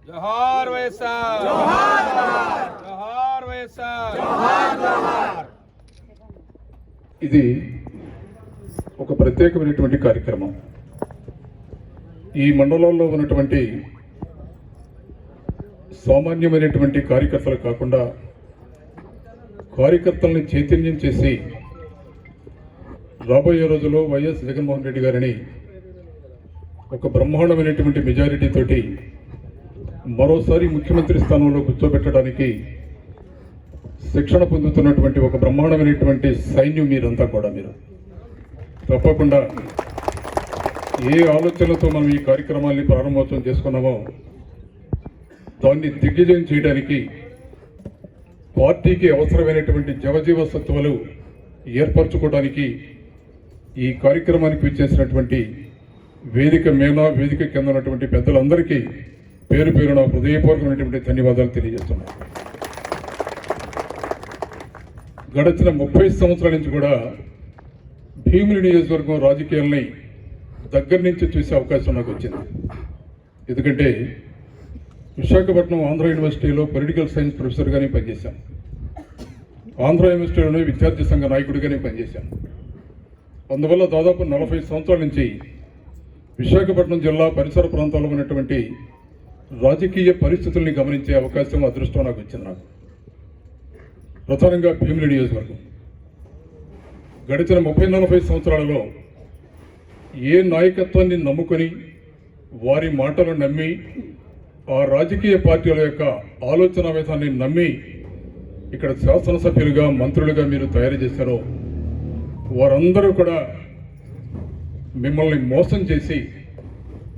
జోహార్ వైఎస్ఆర్, జోహార్ వైఎస్ఆర్. ఇది ఒక ప్రత్యేకమైనటువంటి కార్యక్రమం. ఈ మండలంలో ఉన్నటువంటి సామాన్యమైనటువంటి కార్యకర్తలు కాకుండా కార్యకర్తల్ని చైతన్యం చేసి రాబోయే రోజుల్లో వైఎస్ జగన్మోహన్ రెడ్డి గారిని ఒక బ్రహ్మాండమైనటువంటి మెజారిటీ తోటి మరోసారి ముఖ్యమంత్రి స్థానంలో కూర్చోబెట్టడానికి శిక్షణ పొందుతున్నటువంటి ఒక బ్రహ్మాండమైనటువంటి సైన్యం మీరంతా కూడా. మీరు తప్పకుండా ఏ ఆలోచనలతో మనం ఈ కార్యక్రమాన్ని ప్రారంభోత్సవం చేసుకున్నామో దాన్ని దిగ్విజయం చేయడానికి పార్టీకి అవసరమైనటువంటి జవజీవ సత్వాలు ఏర్పరచుకోవడానికి ఈ కార్యక్రమానికి విచ్చేసినటువంటి వేదిక వేదిక కింద ఉన్నటువంటి పెద్దలందరికీ పేరు పేరున హృదయపూర్వకమైనటువంటి ధన్యవాదాలు తెలియజేస్తున్నాను. గడిచిన 30 సంవత్సరాల నుంచి కూడా భీమిలి నియోజకవర్గం రాజకీయాలని దగ్గర నుంచి చూసే అవకాశం నాకు వచ్చింది. ఎందుకంటే విశాఖపట్నం ఆంధ్ర యూనివర్సిటీలో పొలిటికల్ సైన్స్ ప్రొఫెసర్గానే పనిచేశాను. ఆంధ్ర యూనివర్సిటీలోనే విద్యార్థి సంఘ నాయకుడిగానే పనిచేశాను. అందువల్ల దాదాపు 40 సంవత్సరాల నుంచి విశాఖపట్నం జిల్లా పరిసర ప్రాంతాల్లో ఉన్నటువంటి రాజకీయ పరిస్థితుల్ని గమనించే అవకాశం, అదృష్టం నాకు వచ్చింది. నాకు ప్రధానంగా భీమిలి నియోజకవర్గం గడిచిన 30-40 సంవత్సరాలలో ఏ నాయకత్వాన్ని నమ్ముకొని వారి మాటలు నమ్మి ఆ రాజకీయ పార్టీల యొక్క ఆలోచన విధానాన్ని నమ్మి ఇక్కడ శాసనసభ్యులుగా మంత్రులుగా మీరు తయారు చేశారో వారందరూ కూడా మిమ్మల్ని మోసం చేసి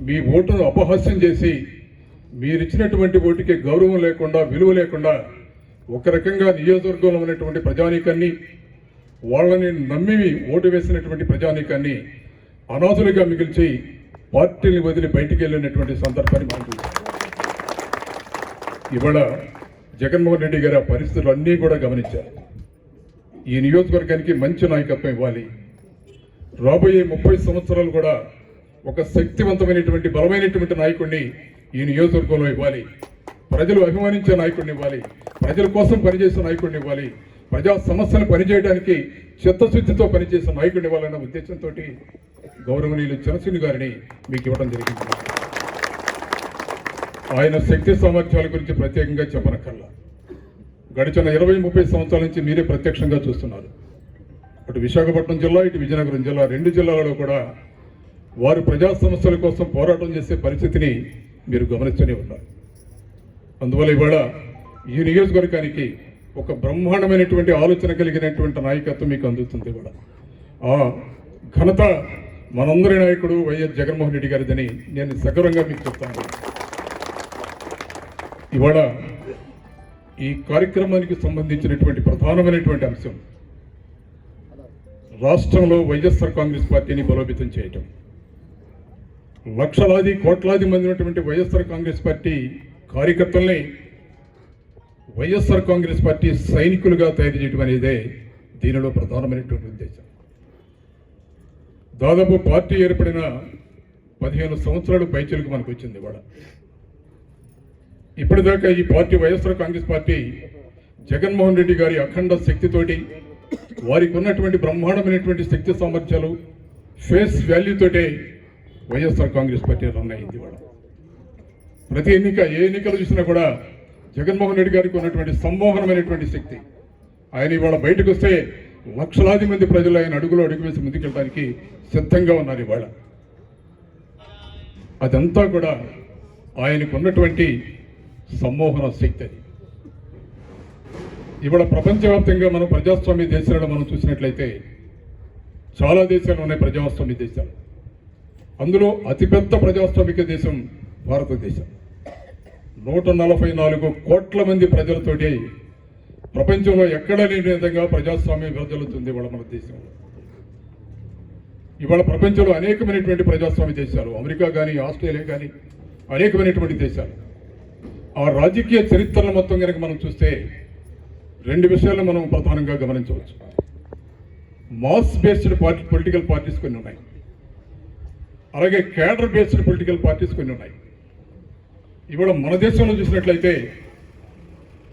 మీ ఓటును అపహాస్యం చేసి మీరిచ్చినటువంటి ఓటుకి గౌరవం లేకుండా, విలువ లేకుండా ఒక రకంగా నియోజకవర్గంలో ఉన్నటువంటి ప్రజానీకాన్ని, వాళ్ళని నమ్మి ఓటు వేసినటువంటి ప్రజానీకాన్ని అనాథులుగా మిగిల్చి పార్టీని వదిలి బయటికి వెళ్ళినటువంటి సందర్భాన్ని మనం చూస్తాం. ఇవాళ జగన్మోహన్ రెడ్డి గారి ఆ పరిస్థితులు అన్నీ కూడా గమనించారు. ఈ నియోజకవర్గానికి మంచి నాయకత్వం ఇవ్వాలి, రాబోయే 30 సంవత్సరాలు కూడా ఒక శక్తివంతమైనటువంటి బలమైనటువంటి నాయకుడిని ఈ నియోజకవర్గంలో ఇవ్వాలి, ప్రజలు అభిమానించే నాయకుడిని ఇవ్వాలి, ప్రజల కోసం పనిచేసే నాయకుడిని ఇవ్వాలి, ప్రజా సమస్యలు పనిచేయడానికి చిత్తశుద్ధితో పనిచేసే నాయకుడిని ఇవ్వాలన్న ఉద్దేశంతో గౌరవనీయులు చినసీని గారిని మీకు ఇవ్వడం జరిగింది. ఆయన శక్తి సామర్థ్యాల గురించి ప్రత్యేకంగా చెప్పనక్కర్లా. గడిచిన 20-30 సంవత్సరాల నుంచి మీరే ప్రత్యక్షంగా చూస్తున్నారు. అటు విశాఖపట్నం జిల్లా, ఇటు విజయనగరం జిల్లా, 2 జిల్లాలలో కూడా వారు ప్రజా సమస్యల కోసం పోరాటం చేసే పరిస్థితిని మీరు గమనిస్తూనే ఉన్నారు. అందువల్ల ఇవాళ ఈ నియోజకవర్గానికి ఒక బ్రహ్మాండమైనటువంటి ఆలోచన కలిగినటువంటి నాయకత్వం మీకు అందుతుంది. ఇవాళ ఆ ఘనత మనందరి నాయకుడు వైఎస్ జగన్మోహన్ రెడ్డి గారిదని నేను సగర్వంగా మీకు చెప్తాను. ఇవాళ ఈ కార్యక్రమానికి సంబంధించినటువంటి ప్రధానమైనటువంటి అంశం రాష్ట్రంలో వైఎస్ఆర్ కాంగ్రెస్ పార్టీని బలోపేతం చేయటం. లక్షలాది కోట్లాది మంది ఉన్నటువంటి వైఎస్ఆర్ కాంగ్రెస్ పార్టీ కార్యకర్తల్ని వైఎస్ఆర్ కాంగ్రెస్ పార్టీ సైనికులుగా తయారు చేయడం అనేదే దీనిలో ప్రధానమైనటువంటి ఉద్దేశం. దాదాపు పార్టీ ఏర్పడిన 15 సంవత్సరాలు పైచిలకు మనకు వచ్చింది. ఇవాళ ఇప్పటిదాకా ఈ పార్టీ వైఎస్ఆర్ కాంగ్రెస్ పార్టీ జగన్మోహన్ రెడ్డి గారి అఖండ శక్తితోటి, వారికి ఉన్నటువంటి బ్రహ్మాండమైనటువంటి శక్తి సామర్థ్యాలు, ఫేస్ వాల్యూతోటే వైఎస్ఆర్ కాంగ్రెస్ పార్టీ రన్ అయింది. ఇవాళ ప్రతి ఎన్నిక, ఏ ఎన్నికలు చూసినా కూడా జగన్మోహన్ రెడ్డి గారికి ఉన్నటువంటి సమ్మోహనమైనటువంటి శక్తి. ఆయన ఇవాళ బయటకు వస్తే లక్షలాది మంది ప్రజలు ఆయన అడుగులో అడుగు వేసి ముందుకెళ్ళడానికి సిద్ధంగా ఉన్నారు. ఇవాళ అదంతా కూడా ఆయనకు ఉన్నటువంటి సమ్మోహన శక్తి. అది ఇవాళ ప్రపంచవ్యాప్తంగా మనం ప్రజాస్వామ్య దేశాలను మనం చూసినట్లయితే చాలా దేశాలు ఉన్నాయి ప్రజాస్వామ్య దేశాలు. అందులో అతిపెద్ద ప్రజాస్వామిక దేశం భారతదేశం. 144 కోట్ల మంది ప్రజలతోటి ప్రపంచంలో ఎక్కడా లేని విధంగా ప్రజాస్వామ్యం విరజల్లుతుంది ఇవాళ మన దేశంలో. ఇవాళ ప్రపంచంలో అనేకమైనటువంటి ప్రజాస్వామ్య దేశాలు, అమెరికా కానీ, ఆస్ట్రేలియా కానీ, అనేకమైనటువంటి దేశాలు. ఆ రాజకీయ చరిత్రను మొత్తం కనుక మనం చూస్తే 2 విషయాలు మనం ప్రధానంగా గమనించవచ్చు. మాస్ బేస్డ్ పొలిటికల్ పార్టీస్ కొన్ని ఉన్నాయి. అలాగే క్యాడర్ బేస్డ్ పొలిటికల్ పార్టీస్ కొన్ని ఉన్నాయి. ఇవాళ మన దేశంలో చూసినట్లయితే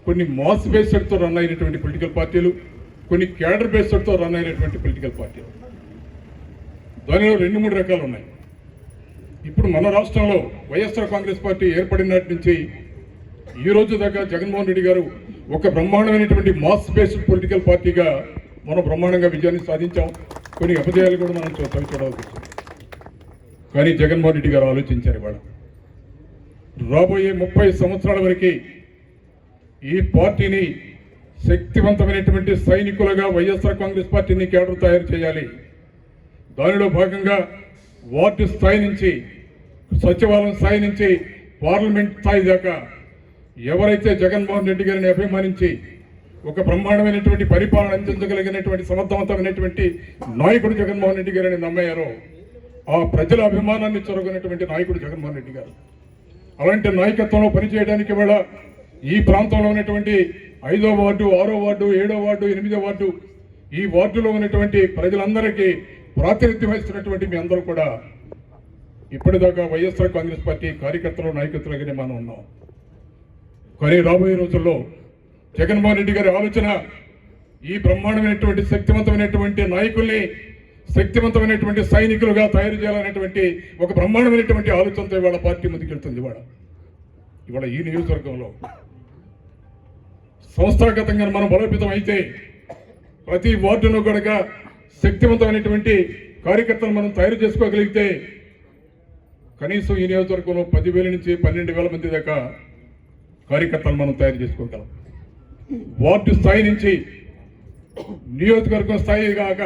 కొన్ని మాస్ బేస్డ్తో రన్ అయినటువంటి పొలిటికల్ పార్టీలు, కొన్ని క్యాడర్ బేస్డ్తో రన్ అయినటువంటి పొలిటికల్ పార్టీలు, దానిలో 2-3 రకాలు ఉన్నాయి. ఇప్పుడు మన రాష్ట్రంలో వైఎస్ఆర్ కాంగ్రెస్ పార్టీ ఏర్పడినటి నుంచి ఈ రోజు దాకా జగన్మోహన్ రెడ్డి గారు ఒక బ్రహ్మాండమైనటువంటి మాస్ బేస్డ్ పొలిటికల్ పార్టీగా మనం బ్రహ్మాండంగా విజయాన్ని సాధించాం. కొన్ని అపజయాలు కూడా మనం చూడాల్సి వచ్చింది. కానీ జగన్మోహన్ రెడ్డి గారు ఆలోచించారు, ఇవాళ రాబోయే 30 సంవత్సరాల వరకు ఈ పార్టీని శక్తివంతమైనటువంటి సైనికులుగా వైఎస్ఆర్ కాంగ్రెస్ పార్టీని కేడర్ తయారు చేయాలి. దానిలో భాగంగా వార్డు స్థాయి నుంచి, సచివాలయం స్థాయి నుంచి పార్లమెంట్ స్థాయి దాకా ఎవరైతే జగన్మోహన్ రెడ్డి గారిని అభిమానించి ఒక బ్రహ్మాండమైనటువంటి పరిపాలన అందించగలిగినటువంటి సమర్థవంతమైనటువంటి నాయకుడు జగన్మోహన్ రెడ్డి గారిని నమ్మారో ఆ ప్రజల అభిమానాన్ని చొరగొన్నటువంటి నాయకుడు జగన్మోహన్ రెడ్డి గారు. అలాంటి నాయకత్వంలో పనిచేయడానికి కూడా ఈ ప్రాంతంలో ఉన్నటువంటి 5వ వార్డు, 6వ వార్డు, 7వ వార్డు, 8వ వార్డు, ఈ వార్డులో ఉన్నటువంటి ప్రజలందరికీ ప్రాతినిధ్యం వహిస్తున్నటువంటి మీ అందరూ కూడా ఇప్పటిదాకా వైఎస్ఆర్ కాంగ్రెస్ పార్టీ కార్యకర్తలు, నాయకత్వాలుగానే మనం ఉన్నాం. కానీ రాబోయే రోజుల్లో జగన్మోహన్ రెడ్డి గారి ఆలోచన ఈ బ్రహ్మాండమైనటువంటి శక్తివంతమైనటువంటి నాయకుల్ని శక్తివంతమైనటువంటి సైనికులుగా తయారు చేయాలనేటువంటి ఒక బ్రహ్మాండమైనటువంటి ఆలోచనతో ఇవాళ పార్టీ ముందుకెళ్తుంది. ఇవాళ ఈ నియోజకవర్గంలో సంస్థాగతంగా మనం బలోపేతం అయితే ప్రతి వార్డులో కూడా శక్తివంతమైనటువంటి కార్యకర్తలు మనం తయారు చేసుకోగలిగితే కనీసం ఈ నియోజకవర్గంలో 10,000 నుంచి 12,000 మంది దాకా కార్యకర్తలు మనం తయారు చేసుకోగలం. వార్డు స్థాయి నుంచి నియోజకవర్గం స్థాయి కాక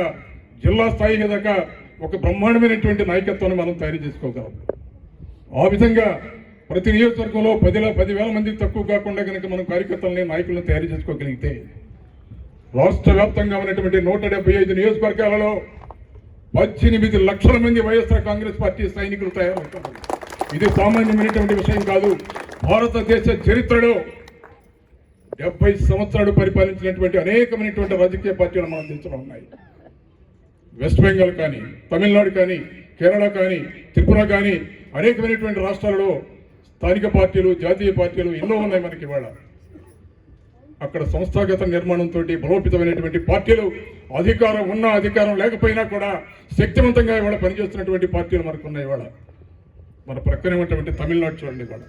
జిల్లా స్థాయి దాకా ఒక బ్రహ్మాండమైనటువంటి నాయకత్వాన్ని మనం తయారు చేసుకోగలం. ఆ విధంగా ప్రతి నియోజకవర్గంలో 10,000 మంది తక్కువ కాకుండా కనుక మనం కార్యకర్తలని, నాయకులను తయారు చేసుకోగలిగితే రాష్ట్ర వ్యాప్తంగా ఉన్నటువంటి 175 నియోజకవర్గాలలో 18 లక్షల మంది వైఎస్ఆర్ కాంగ్రెస్ పార్టీ సైనికులు తయారవుతున్నారు. ఇది సామాన్యమైనటువంటి విషయం కాదు. భారతదేశ చరిత్రలో 70 సంవత్సరాలు పరిపాలించినటువంటి అనేకమైనటువంటి రాజకీయ పార్టీలు మన దేశంలో ఉన్నాయి. వెస్ట్ బెంగాల్ కానీ, తమిళనాడు కానీ, కేరళ కానీ, త్రిపుర కానీ అనేకమైనటువంటి రాష్ట్రాలలో స్థానిక పార్టీలు, జాతీయ పార్టీలు ఎన్నో ఉన్నాయి మనకి. ఇవాళ అక్కడ సంస్థాగత నిర్మాణంతో బలోపేతమైనటువంటి పార్టీలు అధికారం ఉన్నా అధికారం లేకపోయినా కూడా శక్తివంతంగా ఇవాళ పనిచేస్తున్నటువంటి పార్టీలు మనకు ఉన్నాయి. ఇవాళ మన ప్రక్కనే ఉన్నటువంటి తమిళనాడు చూడండి. ఇవాళ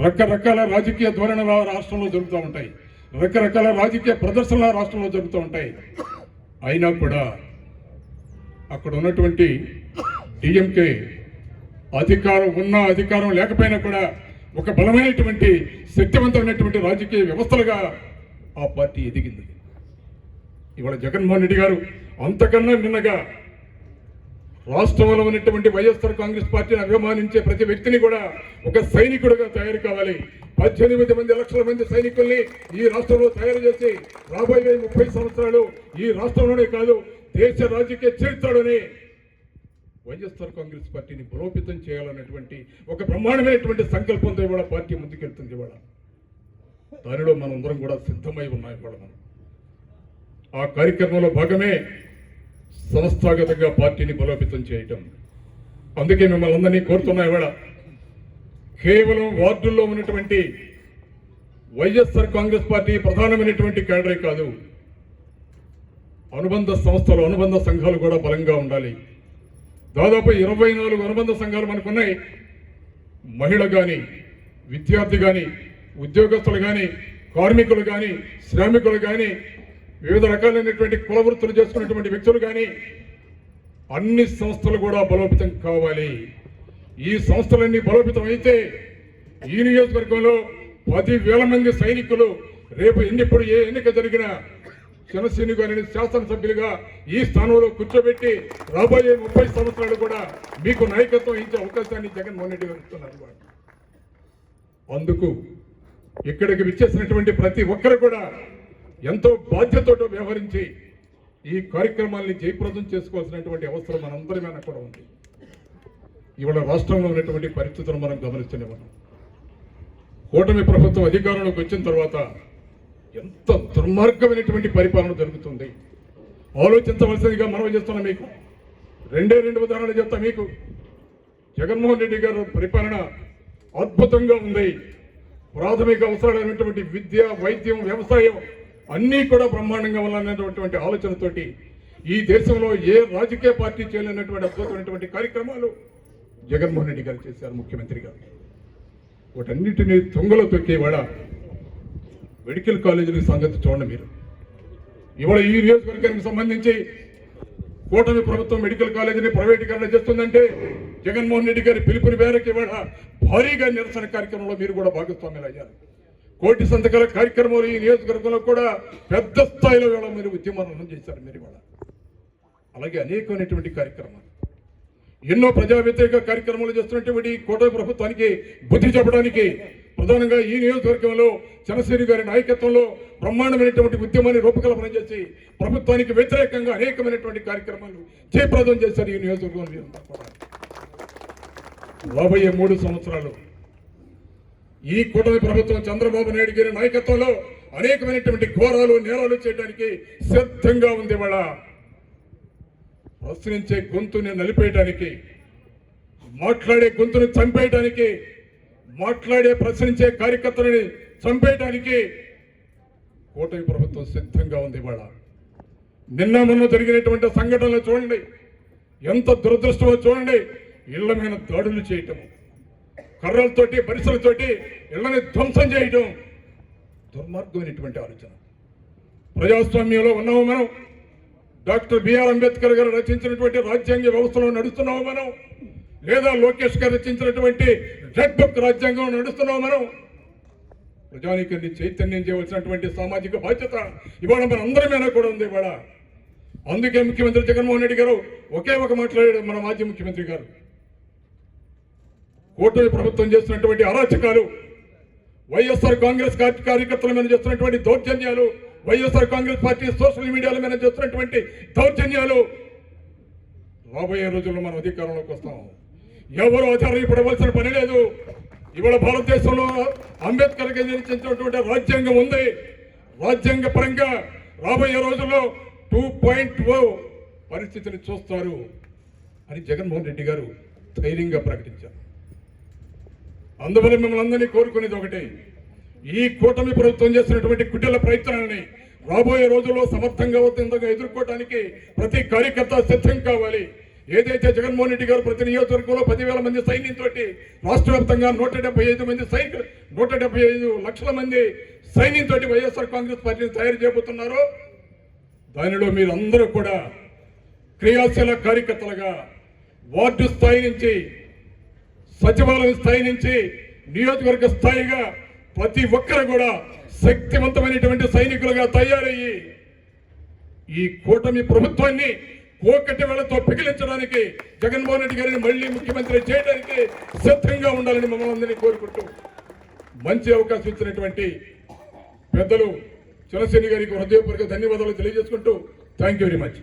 రకరకాల రాజకీయ ధోరణులు రాష్ట్రంలో జరుగుతూ ఉంటాయి, రకరకాల రాజకీయ ప్రదర్శనలు రాష్ట్రంలో జరుగుతూ ఉంటాయి. అయినా కూడా అక్కడ ఉన్నటువంటి డిఎంకే అధికారం ఉన్నా అధికారం లేకపోయినా కూడా ఒక బలమైనటువంటి శక్తివంతమైనటువంటి రాజకీయ వ్యవస్థలుగా ఆ పార్టీ ఎదిగింది. ఇవాళ జగన్మోహన్ రెడ్డి గారు అంతకన్నా నిన్నగా రాష్ట్రంలో ఉన్నటువంటి వైఎస్ఆర్ కాంగ్రెస్ పార్టీని అభిమానించే ప్రతి వ్యక్తిని కూడా ఒక సైనికుడిగా తయారు కావాలి. 18 లక్షల మంది సైనికుల్ని ఈ రాష్ట్రంలో తయారు చేసి రాబోయే 30 సంవత్సరాలు ఈ రాష్ట్రంలోనే కాదు దేశ రాజకీయ చరిత్రలోనే వైఎస్ఆర్ కాంగ్రెస్ పార్టీని బలోపేతం చేయాలన్నటువంటి ఒక బ్రహ్మాండమైనటువంటి సంకల్పంతో ఇవాళ పార్టీ ముందుకెళ్తుంది. ఇవాళ దానిలో మనందరం కూడా సిద్ధమై ఉన్నాం. ఇవాళ మనం ఆ కార్యక్రమంలో భాగమే సంస్థాగతంగా పార్టీని బలోపేతం చేయటం. అందుకే మిమ్మల్ని అందరినీ కోరుతున్నా, ఇవాళ కేవలం వార్డుల్లో ఉన్నటువంటి వైఎస్ఆర్ కాంగ్రెస్ పార్టీ ప్రధానమైనటువంటి కేడరే కాదు, అనుబంధ సంస్థలు, అనుబంధ సంఘాలు కూడా బలంగా ఉండాలి. దాదాపు 24 అనుబంధ సంఘాలు మనకున్నాయి. మహిళ కానీ, విద్యార్థి కానీ, ఉద్యోగస్తులు కానీ, కార్మికులు కానీ, శ్రామికులు కానీ, వివిధ రకాలైనటువంటి కుల వృత్తులు చేసుకున్నటువంటి వ్యక్తులు కానీ అన్ని సంస్థలు కూడా బలోపేతం కావాలి. ఈ సంస్థలన్నీ బలోపేతం అయితే ఈ నియోజకవర్గంలో 10,000 మంది సైనికులు రేపు ఎన్నిప్పుడు ఏ ఎన్నిక జరిగినా జనసేన గారిని శాసనసభ్యులుగా ఈ స్థానంలో కూర్చోబెట్టి రాబోయే 30 సంవత్సరాలు కూడా మీకు నాయకత్వం ఇచ్చే అవకాశాన్ని జగన్మోహన్ రెడ్డి గారు ఇస్తున్నారు. అందుకు ఇక్కడికి విచ్చేసినటువంటి ప్రతి ఒక్కరు కూడా ఎంతో బాధ్యతతో వ్యవహరించి ఈ కార్యక్రమాల్ని జయప్రదం చేసుకోవాల్సినటువంటి అవసరం మనందరి మీద కూడా ఉంది. ఇవాళ రాష్ట్రంలో ఉన్నటువంటి పరిస్థితులను మనం గమనిస్తూనే ఉన్నాం. కూటమి ప్రభుత్వం అధికారంలోకి వచ్చిన తర్వాత ఎంత దుర్మార్గమైనటువంటి పరిపాలన జరుగుతుంది ఆలోచించవలసిందిగా మనం చేస్తున్నాం. మీకు 2 ఉదాహరణలు చెప్తా. మీకు జగన్మోహన్ రెడ్డి గారి పరిపాలన అద్భుతంగా ఉంది. ప్రాథమిక అవసరాలైనటువంటి విద్య, వైద్యం, వ్యవసాయం అన్నీ కూడా బ్రహ్మాండంగా ఉండాలనేటువంటి ఆలోచనతోటి ఈ దేశంలో ఏ రాజకీయ పార్టీ చేయలేనటువంటి అద్భుతమైనటువంటి కార్యక్రమాలు జగన్మోహన్ రెడ్డి గారు చేశారు ముఖ్యమంత్రి గారు. వాటన్నిటినీ తుంగలో తొక్కేవాడ మెడికల్ కాలేజీల సంగతి చూడండి మీరు. ఇవాళ ఈ నియోజకవర్గానికి సంబంధించి కూటమి ప్రభుత్వం మెడికల్ కాలేజీని ప్రైవేటీకరణ చేస్తుందంటే జగన్మోహన్ రెడ్డి గారి పిలుపుని మేరకు ఇవాళ భారీగా నిరసన కార్యక్రమంలో మీరు కూడా భాగస్వామ్యులు అయ్యారు. కోటి సంతకాల కార్యక్రమాలు ఈ నియోజకవర్గంలో కూడా పెద్ద స్థాయిలో ఇవాళ మీరు ఉద్యమాలను చేశారు. మీరు ఇవాళ అలాగే అనేకమైనటువంటి కార్యక్రమాలు, ఎన్నో ప్రజా వ్యతిరేక కార్యక్రమాలు చేస్తున్నటువంటి కూటమి ప్రభుత్వానికి బుద్ధి చెప్పడానికి ప్రధానంగా ఈ నియోజకవర్గంలో చంద్రశేఖర్ గారి నాయకత్వంలో బ్రహ్మాండమైనటువంటి ఉద్యమాన్ని రూపకల్పన చేసి ప్రభుత్వానికి వ్యతిరేకంగా అనేకమైనటువంటి కార్యక్రమాలు జయప్రదం చేశారు. ఈ నియోజకవర్గంలో రాబోయే 3 సంవత్సరాలు ఈ కూటమి ప్రభుత్వం చంద్రబాబు నాయుడు గారి నాయకత్వంలో అనేకమైనటువంటి ఘోరాలు, నేరాలు చేయడానికి సిద్ధంగా ఉంది. వాళ్ళ ప్రశ్నించే గొంతుని నలిపేయడానికి, మాట్లాడే గొంతుని చంపేయడానికి, మాట్లాడే ప్రశ్నించే కార్యకర్తలని చంపేయడానికి కూటమి ప్రభుత్వం సిద్ధంగా ఉంది. ఇవాళ నిన్న మొన్న జరిగినటువంటి సంఘటనలు చూడండి, ఎంత దురదృష్టమో చూడండి. ఇళ్ల మీద దాడులు చేయటం, కర్రలతోటి, బరిసెలతోటి ఇళ్లని ధ్వంసం చేయటం దుర్మార్గమైనటువంటి ఆలోచన. ప్రజాస్వామ్యంలో ఉన్నాము మనం. డాక్టర్ బిఆర్ అంబేద్కర్ గారు రచించినటువంటి రాజ్యాంగ వ్యవస్థలో నడుస్తున్నాము మనం, లేదా లోకేష్ గారు రచించినటువంటి రెడ్ బుక్ రాజ్యాంగంలో నడుస్తున్నాము మనం. ప్రజానీకాన్ని చైతన్యం చేయవలసినటువంటి సామాజిక బాధ్యత ఇవాళ మన అందరి మీద కూడా ఉంది. ఇవాళ అందుకే ముఖ్యమంత్రి జగన్మోహన్ రెడ్డి గారు ఒకే ఒక మాట్లాడారు. మన మాజీ ముఖ్యమంత్రి గారు కూటమి ప్రభుత్వం చేస్తున్నటువంటి అరాచకాలు, వైఎస్ఆర్ కాంగ్రెస్ కార్యకర్తల మీద చేస్తున్నటువంటి దౌర్జన్యాలు, వైఎస్ఆర్ కాంగ్రెస్ పార్టీ సోషల్ మీడియాల మీద చేస్తున్నటువంటి దౌర్జన్యాలు రాబోయే రోజుల్లో మనం అధికారంలోకి వస్తాం. ఎవరు ఆధారపడవలసిన పని లేదు. ఇవాళ భారతదేశంలో అంబేద్కర్ గారు రచించినటువంటి రాజ్యాంగం ఉంది. రాజ్యాంగ పరంగా రాబోయే రోజుల్లో 2.0 పరిస్థితిని చూస్తారు అని జగన్మోహన్ రెడ్డి గారు ధైర్యంగా ప్రకటించారు. అందువల్ల మిమ్మల్ని అందరినీ కోరుకునేది ఒకటే, ఈ కూటమి ప్రభుత్వం చేస్తున్నటువంటి కుటిల ప్రయత్నాలని రాబోయే రోజుల్లో సమర్థంగా ఎదుర్కోవడానికి ప్రతి కార్యకర్త సిద్ధం కావాలి. ఏదైతే జగన్మోహన్ రెడ్డి గారు ప్రతి నియోజకవర్గంలో 10,000 మంది సైన్యంతో రాష్ట్ర వ్యాప్తంగా 175 లక్షల మంది సైన్యంతో వైఎస్ఆర్ కాంగ్రెస్ పార్టీని తయారు చేయబోతున్నారో దానిలో మీరందరూ కూడా క్రియాశీల కార్యకర్తలుగా వార్డు స్థాయి నుంచి, సచివాలయం స్థాయి నుంచి, నియోజకవర్గ స్థాయిగా ప్రతి ఒక్కరు కూడా శక్తివంతమైనటువంటి సైనికులుగా తయారయ్యి ఈ కూటమి ప్రభుత్వాన్ని ఒకటి వేళతో పిగిలించడానికి, జగన్మోహన్ రెడ్డి గారిని మళ్లీ ముఖ్యమంత్రి చేయడానికి సిద్ధంగా ఉండాలని మమ్మల్ని అందరినీ కోరుకుంటూ మంచి అవకాశం ఇచ్చినటువంటి పెద్దలు చంద్రశేఖర్ గారికి హృదయపూర్వక ధన్యవాదాలు తెలియజేసుకుంటూ థ్యాంక్ యూ వెరీ మచ్.